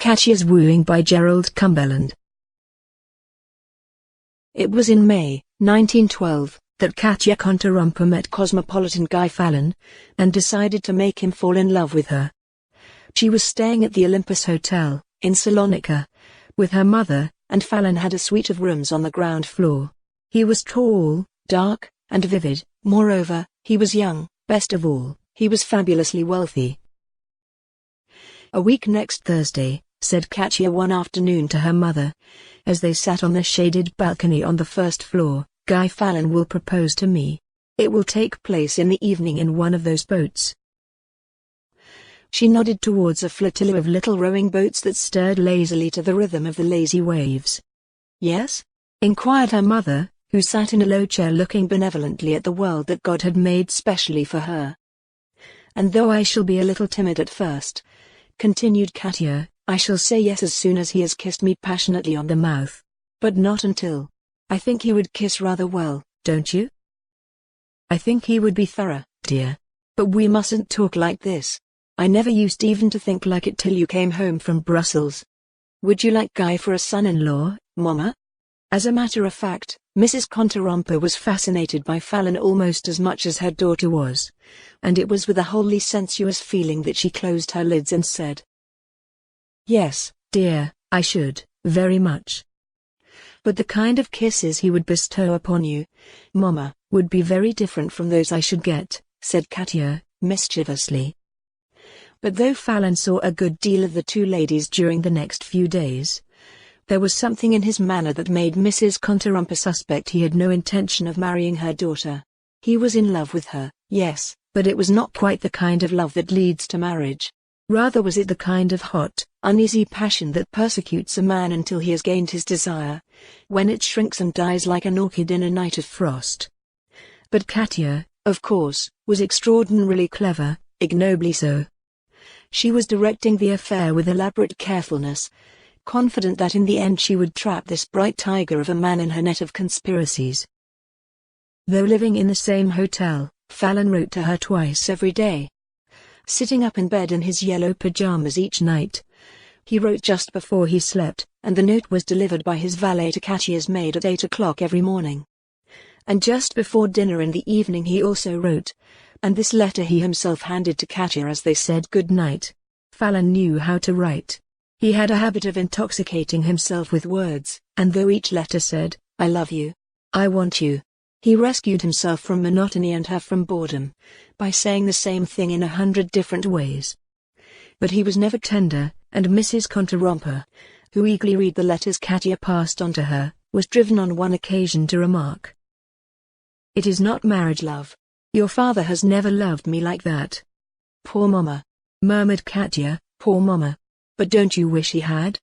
Katya's Wooing by Gerald Cumberland. It was in May, 1912, that Katya Kontarumpa met cosmopolitan Guy Fallon, and decided to make him fall in love with her. She was staying at the Olympus Hotel, in Salonika, with her mother, and Fallon had a suite of rooms on the ground floor. He was tall, dark, and vivid. Moreover, he was young. Best of all, he was fabulously wealthy. "A week next Thursday," said Katya one afternoon to her mother, as they sat on the shaded balcony on the first floor, "Guy Fallon will propose to me. It will take place in the evening in one of those boats." She nodded towards a flotilla of little rowing boats that stirred lazily to the rhythm of the lazy waves. "Yes?" inquired her mother, who sat in a low chair looking benevolently at the world that God had made specially for her. "And though I shall be a little timid at first," continued Katya, "I shall say yes as soon as he has kissed me passionately on the mouth. But not until. I think he would kiss rather well, don't you?" "I think he would be thorough, dear. But we mustn't talk like this. I never used even to think like it till you came home from Brussels. Would you like Guy for a son-in-law, Mama?" As a matter of fact, Mrs. Kontarumpa was fascinated by Fallon almost as much as her daughter was, and it was with a wholly sensuous feeling that she closed her lids and said, "Yes, dear, I should, very much. But the kind of kisses he would bestow upon you, Mama, would be very different from those I should get," said Katya, mischievously. But though Fallon saw a good deal of the two ladies during the next few days, there was something in his manner that made Mrs. Kontarumpa suspect he had no intention of marrying her daughter. He was in love with her, yes, but it was not quite the kind of love that leads to marriage. Rather was it the kind of hot, uneasy passion that persecutes a man until he has gained his desire, when it shrinks and dies like an orchid in a night of frost. But Katya, of course, was extraordinarily clever, ignobly so. She was directing the affair with elaborate carefulness, confident that in the end she would trap this bright tiger of a man in her net of conspiracies. Though living in the same hotel, Fallon wrote to her twice every day. Sitting up in bed in his yellow pajamas each night, he wrote just before he slept, and the note was delivered by his valet to Katya's maid at 8 o'clock every morning. And just before dinner in the evening he also wrote, and this letter he himself handed to Katya as they said good night. Fallon knew how to write. He had a habit of intoxicating himself with words, and though each letter said, "I love you," "I want you," he rescued himself from monotony and her from boredom, by saying the same thing in 100 different ways. But he was never tender, and Mrs. Kontarumpa, who eagerly read the letters Katya passed on to her, was driven on one occasion to remark, "It is not marriage love. Your father has never loved me like that." "Poor Mama," murmured Katya, "poor Mama. But don't you wish he had?"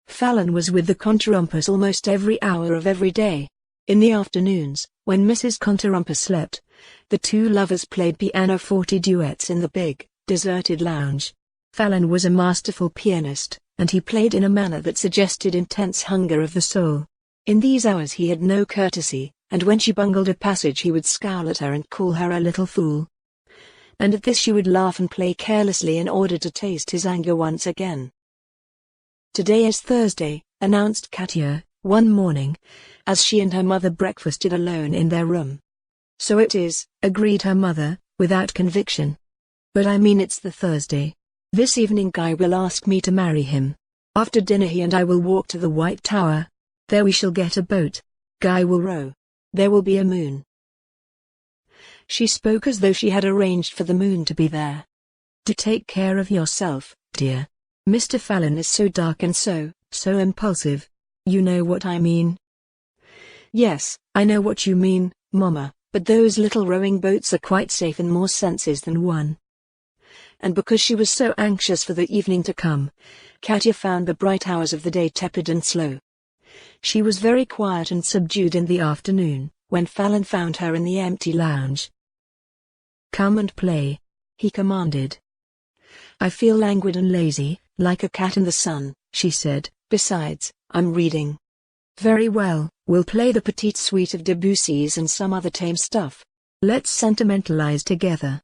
Fallon was with the Kontarumpas almost every hour of every day. In the afternoons, when Mrs. Kontarumpa slept, the two lovers played pianoforte duets in the big, deserted lounge. Fallon was a masterful pianist, and he played in a manner that suggested intense hunger of the soul. In these hours he had no courtesy, and when she bungled a passage he would scowl at her and call her a little fool. And at this she would laugh and play carelessly in order to taste his anger once again. "Today is Thursday," announced Katya, one morning, as she and her mother breakfasted alone in their room. "So it is," agreed her mother, without conviction. "But I mean it's the Thursday. This evening Guy will ask me to marry him. After dinner he and I will walk to the White Tower. There we shall get a boat. Guy will row. There will be a moon." She spoke as though she had arranged for the moon to be there. "Do take care of yourself, dear. Mr. Fallon is so dark and so impulsive. You know what I mean?" "Yes, I know what you mean, Mama, but those little rowing boats are quite safe in more senses than one." And because she was so anxious for the evening to come, Katya found the bright hours of the day tepid and slow. She was very quiet and subdued in the afternoon, when Fallon found her in the empty lounge. "Come and play," he commanded. "I feel languid and lazy, like a cat in the sun," she said. "Besides, I'm reading." "Very well, we'll play the Petite Suite of Debussy's and some other tame stuff. Let's sentimentalize together."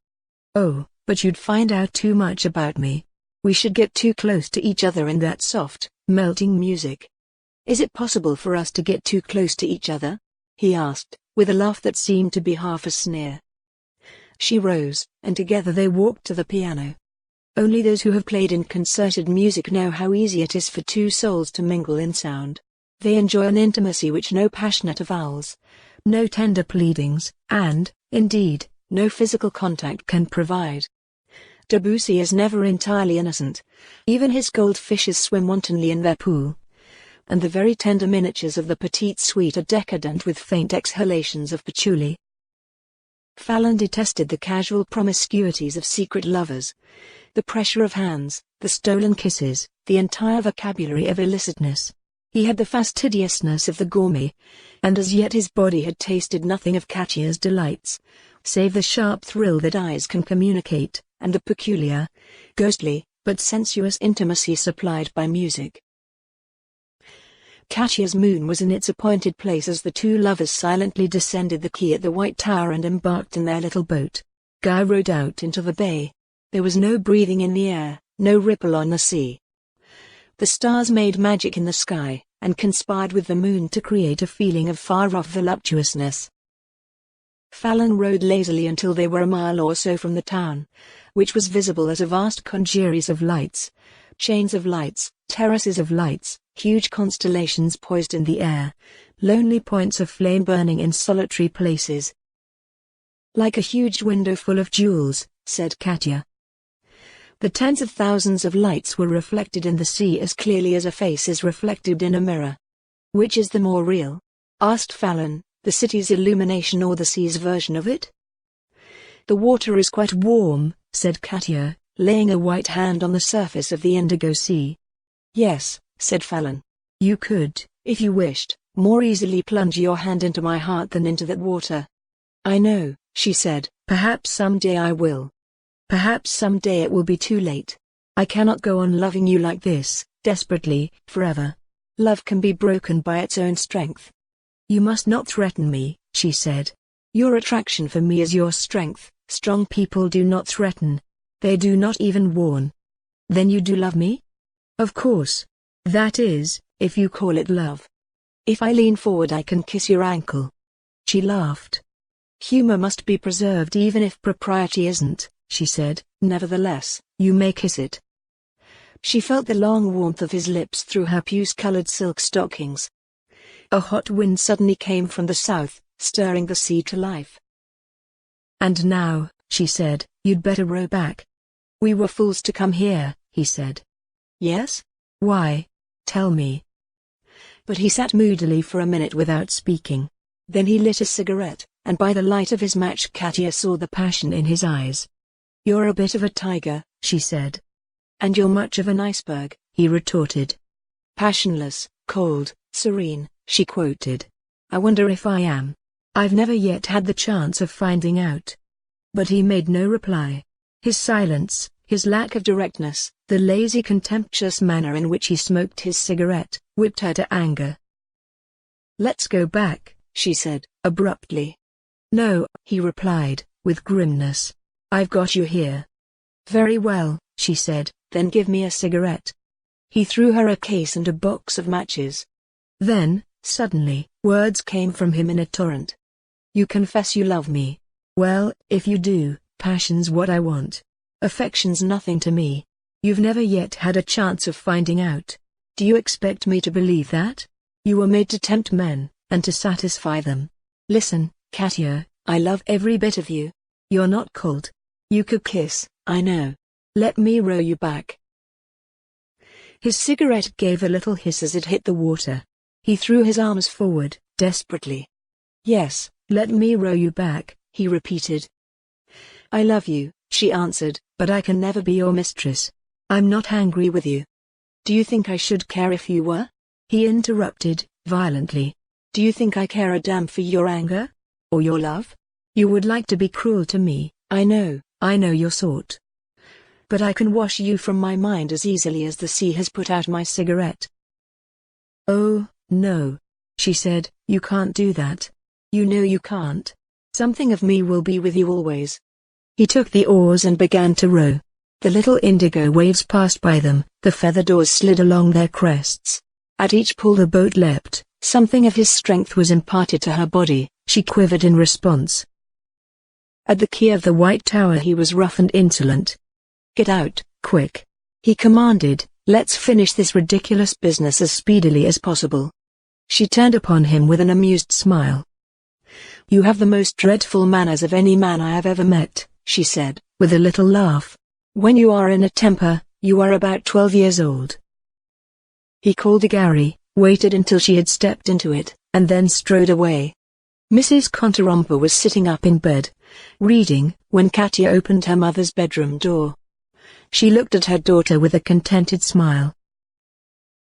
"Oh, but you'd find out too much about me." We should get too close to each other in that soft, melting music. Is it possible for us to get too close to each other? He asked, with a laugh that seemed to be half a sneer. She rose, and together they walked to the piano. Only those who have played in concerted music know how easy it is for two souls to mingle in sound. They enjoy an intimacy which no passionate avowals, no tender pleadings, and, indeed, no physical contact can provide. Debussy is never entirely innocent. Even his goldfishes swim wantonly in their pool. And the very tender miniatures of the petite suite are decadent with faint exhalations of patchouli. Fallon detested the casual promiscuities of secret lovers. The pressure of hands, the stolen kisses, the entire vocabulary of illicitness. He had the fastidiousness of the gourmet, and as yet his body had tasted nothing of Katya's delights, save the sharp thrill that eyes can communicate, and the peculiar, ghostly, but sensuous intimacy supplied by music. Katya's moon was in its appointed place as the two lovers silently descended the quay at the White Tower and embarked in their little boat. Guy rowed out into the bay. There was no breathing in the air, no ripple on the sea. The stars made magic in the sky, and conspired with the moon to create a feeling of far-off voluptuousness. Fallon rowed lazily until they were a mile or so from the town, which was visible as a vast congeries of lights, chains of lights, terraces of lights, huge constellations poised in the air, lonely points of flame burning in solitary places. "Like a huge window full of jewels," said Katya. The tens of thousands of lights were reflected in the sea as clearly as a face is reflected in a mirror. "Which is the more real?" asked Fallon, "the city's illumination or the sea's version of it?" "The water is quite warm," said Katya, laying a white hand on the surface of the indigo sea. "Yes," said Fallon. "You could, if you wished, more easily plunge your hand into my heart than into that water." "I know," she said, "perhaps someday I will. Perhaps someday it will be too late. I cannot go on loving you like this, desperately, forever. Love can be broken by its own strength." "You must not threaten me," she said. "Your attraction for me is your strength. Strong people do not threaten. They do not even warn." "Then you do love me?" "Of course. That is, if you call it love. If I lean forward I can kiss your ankle." She laughed. "Humor must be preserved even if propriety isn't," she said. "Nevertheless, you may kiss it." She felt the long warmth of his lips through her puce-colored silk stockings. A hot wind suddenly came from the south, stirring the sea to life. "And now," she said, "you'd better row back." "We were fools to come here," he said. "Yes? Why? Tell me." But he sat moodily for a minute without speaking. Then he lit a cigarette, and by the light of his match Katya saw the passion in his eyes. "You're a bit of a tiger," she said. "And you're much of an iceberg," he retorted. "Passionless, cold, serene," she quoted. "I wonder if I am. I've never yet had the chance of finding out." But he made no reply. His silence, his lack of directness, the lazy contemptuous manner in which he smoked his cigarette, whipped her to anger. "Let's go back," she said, abruptly. "No," he replied, with grimness. "I've got you here." "Very well," she said, "then give me a cigarette." He threw her a case and a box of matches. Then, suddenly, words came from him in a torrent. "You confess you love me. Well, if you do, passion's what I want. Affection's nothing to me. You've never yet had a chance of finding out. Do you expect me to believe that? You were made to tempt men, and to satisfy them. Listen, Katya, I love every bit of you. You're not cold. You could kiss, I know. Let me row you back." His cigarette gave a little hiss as it hit the water. He threw his arms forward, desperately. "Yes, let me row you back," he repeated. "I love you," she answered, "but I can never be your mistress. I'm not angry with you." "Do you think I should care if you were?" he interrupted, violently. "Do you think I care a damn for your anger? Or your love? You would like to be cruel to me, I know your sort. But I can wash you from my mind as easily as the sea has put out my cigarette." "Oh, no," she said, "you can't do that. You know you can't. Something of me will be with you always." He took the oars and began to row. The little indigo waves passed by them, the feathered oars slid along their crests. At each pull the boat leapt, something of his strength was imparted to her body, she quivered in response. At the key of the White Tower he was rough and insolent. "Get out, quick," he commanded, "let's finish this ridiculous business as speedily as possible." She turned upon him with an amused smile. "You have the most dreadful manners of any man I have ever met," she said, with a little laugh. "When you are in a temper, you are about 12 years old." He called a gharry, waited until she had stepped into it, and then strode away. Mrs. Contarumpa was sitting up in bed, reading, when Katya opened her mother's bedroom door. She looked at her daughter with a contented smile.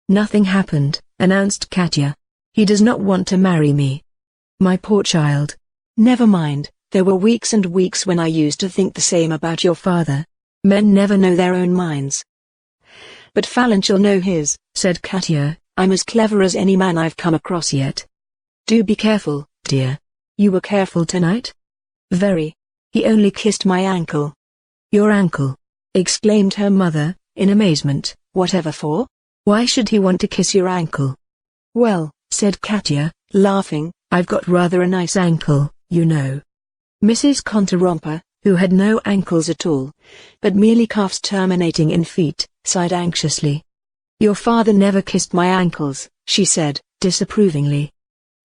"Nothing happened," announced Katya. "He does not want to marry me." "My poor child. Never mind, there were weeks and weeks when I used to think the same about your father. Men never know their own minds." "But Fallon shall know his," said Katya. "I'm as clever as any man I've come across yet." "Do be careful, dear. You were careful tonight?" "Very. He only kissed my ankle." "Your ankle?" exclaimed her mother, in amazement. "Whatever for? Why should he want to kiss your ankle?" "Well," said Katya, laughing, "I've got rather a nice ankle, you know." Mrs. Contarumpa, who had no ankles at all, but merely calves terminating in feet, sighed anxiously. "Your father never kissed my ankles," she said, disapprovingly.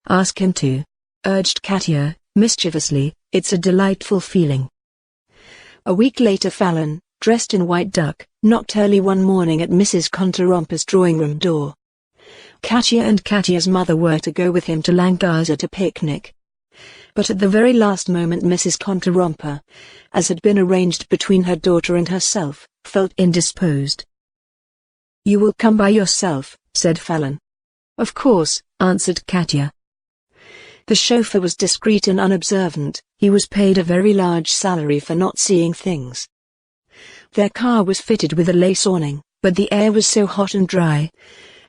"Ask him to," urged Katya, mischievously. "It's a delightful feeling." A week later Fallon, dressed in white duck, knocked early one morning at Mrs. Contarumpa's drawing-room door. Katya and Katya's mother were to go with him to Langaza to picnic. But at the very last moment Mrs. Contarumpa, as had been arranged between her daughter and herself, felt indisposed. "You will come by yourself," said Fallon. "Of course," answered Katya. The chauffeur was discreet and unobservant. He was paid a very large salary for not seeing things. Their car was fitted with a lace awning, but the air was so hot and dry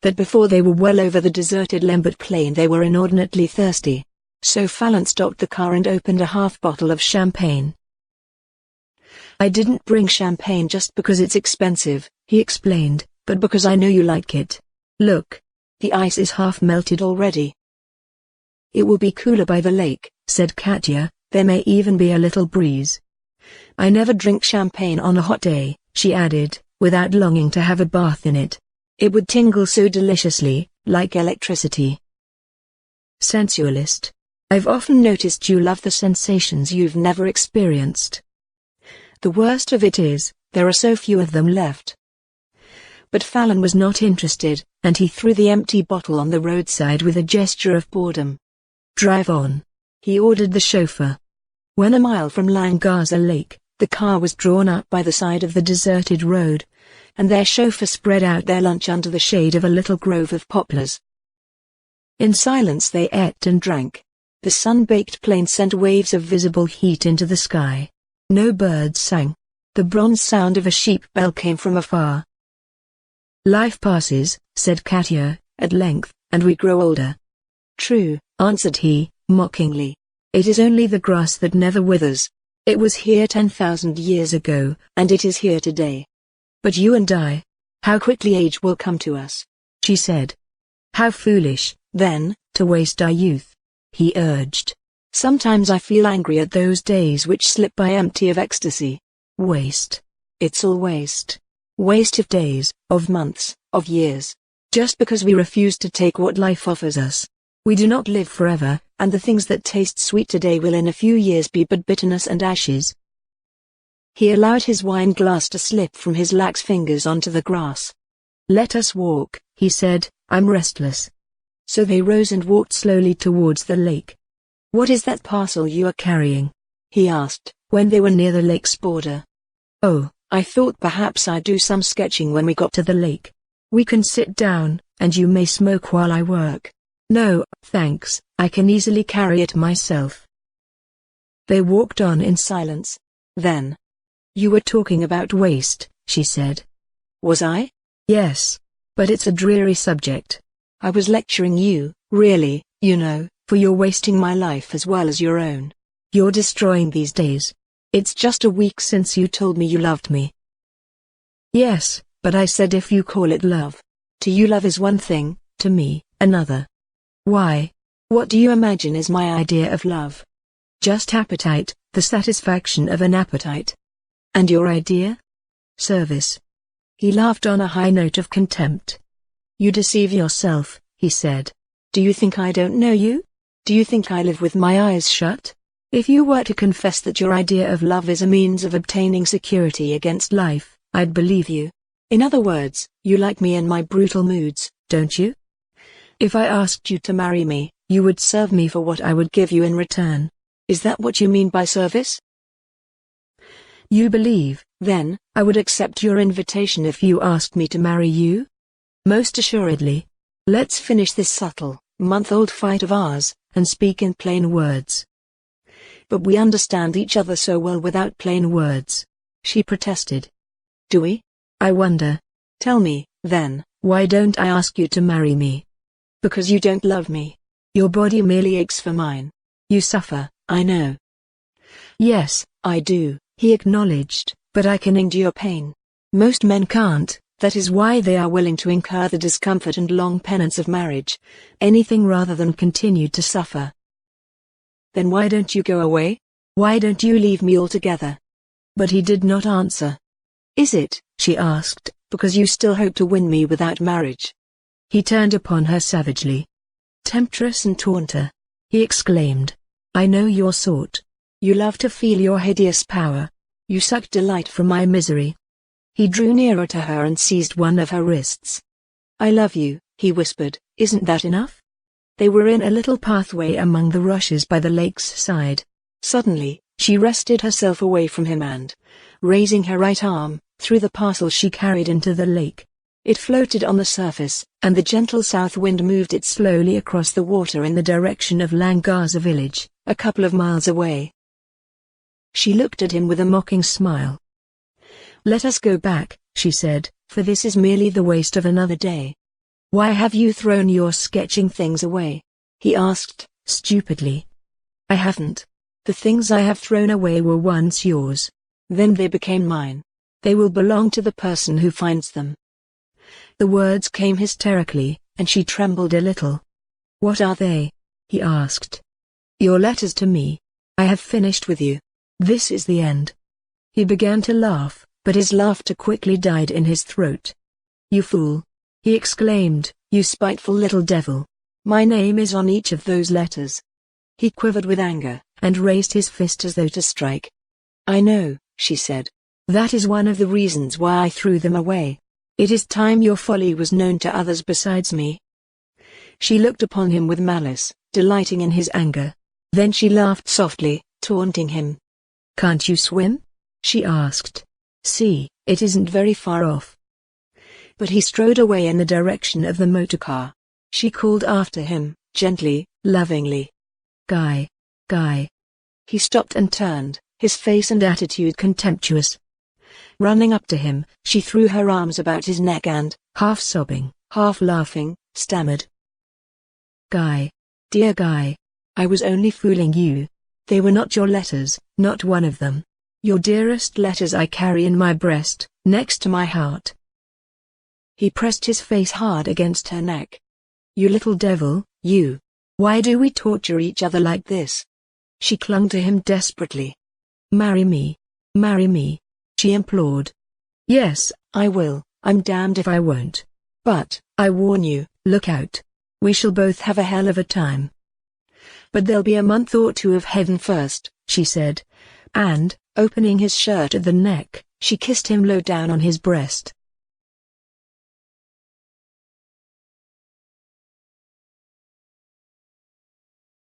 that before they were well over the deserted Lembert plain they were inordinately thirsty. So Fallon stopped the car and opened a half bottle of champagne. "I didn't bring champagne just because it's expensive," he explained, "but because I know you like it. Look, the ice is half melted already." "It will be cooler by the lake," said Katya. "There may even be a little breeze." "I never drink champagne on a hot day," she added, without longing to have a bath in it. "It would tingle so deliciously, like electricity." "Sensualist. I've often noticed you love the sensations you've never experienced. The worst of it is, there are so few of them left." But Fallon was not interested, and he threw the empty bottle on the roadside with a gesture of boredom. "Drive on," he ordered the chauffeur. When a mile from Langaza Lake, the car was drawn up by the side of the deserted road, and their chauffeur spread out their lunch under the shade of a little grove of poplars. In silence they ate and drank. The sun-baked plain sent waves of visible heat into the sky. No birds sang. The bronze sound of a sheep bell came from afar. "Life passes," said Katya, at length, "and we grow older." "True," answered he, mockingly. "It is only the grass that never withers. It was here 10,000 years ago, and it is here today. But you and I, how quickly age will come to us," she said. "How foolish, then, to waste our youth," he urged. "Sometimes I feel angry at those days which slip by empty of ecstasy. Waste. It's all waste. Waste of days, of months, of years. Just because we refuse to take what life offers us. We do not live forever, and the things that taste sweet today will in a few years be but bitterness and ashes." He allowed his wine glass to slip from his lax fingers onto the grass. "Let us walk," he said, "I'm restless." So they rose and walked slowly towards the lake. "What is that parcel you are carrying?" he asked, when they were near the lake's border. "Oh, I thought perhaps I'd do some sketching when we got to the lake. We can sit down, and you may smoke while I work." "No, thanks, I can easily carry it myself." They walked on in silence. Then, "You were talking about waste," she said. "Was I?" "Yes. But it's a dreary subject." "I was lecturing you, really, you know, for you're wasting my life as well as your own. You're destroying these days. It's just a week since you told me you loved me." Yes, but I said if you call it love. To you love is one thing, to me, another. Why? What do you imagine is my idea of love? Just appetite, the satisfaction of an appetite. And your idea? Service. He laughed on a high note of contempt. You deceive yourself, he said. Do you think I don't know you? Do you think I live with my eyes shut? If you were to confess that your idea of love is a means of obtaining security against life, I'd believe you. In other words, you like me in my brutal moods, don't you? If I asked you to marry me, you would serve me for what I would give you in return. Is that what you mean by service? You believe, then, I would accept your invitation if you asked me to marry you? Most assuredly. Let's finish this subtle, month-old fight of ours, and speak in plain words. But we understand each other so well without plain words, she protested. Do we? I wonder. Tell me, then, why don't I ask you to marry me? Because you don't love me. Your body merely aches for mine. You suffer, I know. Yes, I do, he acknowledged, but I can endure pain. Most men can't, that is why they are willing to incur the discomfort and long penance of marriage, anything rather than continue to suffer. Then why don't you go away? Why don't you leave me altogether? But he did not answer. Is it, she asked, because you still hope to win me without marriage? He turned upon her savagely. Temptress and taunter, he exclaimed. I know your sort. You love to feel your hideous power. You suck delight from my misery. He drew nearer to her and seized one of her wrists. I love you, he whispered, isn't that enough? They were in a little pathway among the rushes by the lake's side. Suddenly, she wrested herself away from him and, raising her right arm, threw the parcel she carried into the lake. It floated on the surface, and the gentle south wind moved it slowly across the water in the direction of Langaza village, a couple of miles away. She looked at him with a mocking smile. Let us go back, she said, for this is merely the waste of another day. Why have you thrown your sketching things away? He asked, stupidly. I haven't. The things I have thrown away were once yours. Then they became mine. They will belong to the person who finds them. The words came hysterically, and she trembled a little. What are they? He asked. Your letters to me. I have finished with you. This is the end. He began to laugh, but his laughter quickly died in his throat. You fool! He exclaimed, you spiteful little devil. My name is on each of those letters. He quivered with anger, and raised his fist as though to strike. I know, she said. That is one of the reasons why I threw them away. It is time your folly was known to others besides me. She looked upon him with malice, delighting in his anger. Then she laughed softly, taunting him. Can't you swim? She asked. See, it isn't very far off. But he strode away in the direction of the motorcar. She called after him, gently, lovingly. Guy. Guy. He stopped and turned, his face and attitude contemptuous. Running up to him, she threw her arms about his neck and, half sobbing, half laughing, stammered. Guy. Dear Guy. I was only fooling you. They were not your letters, not one of them. Your dearest letters I carry in my breast, next to my heart. He pressed his face hard against her neck. You little devil, you. Why do we torture each other like this? She clung to him desperately. Marry me. Marry me. She implored. Yes, I will, I'm damned if I won't. But, I warn you, look out. We shall both have a hell of a time. But there'll be a month or two of heaven first, she said. And, opening his shirt at the neck, she kissed him low down on his breast.